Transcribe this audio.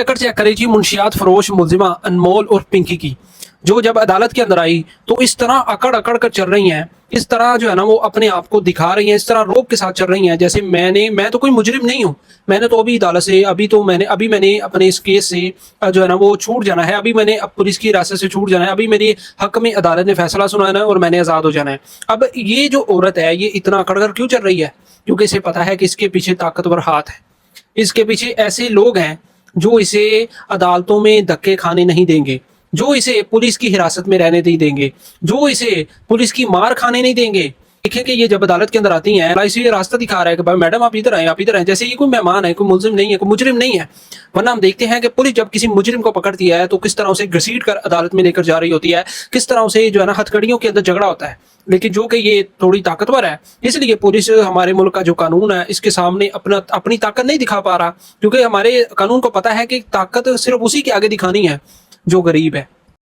Record check کریں جی منشیات فروش ملزمہ انمول اور پنکی کی، جو جب عدالت کے اندر آئی تو اس طرح اکڑ اکڑ کر چل رہی ہیں، اس طرح جو ہے نا وہ اپنے آپ کو دکھا رہی ہیں، اس طرح روب کے ساتھ چل رہی ہیں جیسے میں تو کوئی مجرم نہیں ہوں، میں نے تو ابھی عدالت سے ابھی میں نے اپنے اس کیس سے جو ہے نا وہ چھوٹ جانا ہے، ابھی میں نے پولیس کی حراست سے چھوٹ جانا ہے، ابھی میری حق میں عدالت نے فیصلہ سنانا ہے اور میں نے آزاد ہو جانا ہے۔ اب یہ جو عورت ہے یہ اتنا اکڑ کر کیوں چل رہی ہے؟ کیونکہ اسے پتا ہے کہ اس کے پیچھے طاقتور ہاتھ ہے، اس کے پیچھے ایسے لوگ ہیں جو اسے عدالتوں میں دھکے کھانے نہیں دیں گے، جو اسے پولیس کی حراست میں رہنے نہیں دیں گے، جو اسے پولیس کی مار کھانے نہیں دیں گے۔ دیکھیں کہ یہ جب عدالت کے اندر آتی ہیں اسے یہ راستہ دکھا رہا ہے کہ بھائی میڈم آپ ادھر آئیں، جیسے یہ کوئی مہمان ہے، کوئی ملزم نہیں ہے، کوئی مجرم نہیں ہے۔ ورنہ ہم دیکھتے ہیں کہ پولیس جب کسی مجرم کو پکڑتی ہے تو کس طرح اسے گھسیٹ کر عدالت میں لے کر جا رہی ہوتی ہے، کس طرح اسے جو ہے نا ہتھکڑیوں کے اندر جھگڑا ہوتا ہے۔ لیکن جو کہ یہ تھوڑی طاقتور ہے، اس لیے پولیس ہمارے ملک کا جو قانون ہے اس کے سامنے اپنی طاقت نہیں دکھا پا رہا، کیونکہ ہمارے قانون کو پتا ہے کہ طاقت صرف اسی کے آگے دکھانی ہے جو غریب ہے۔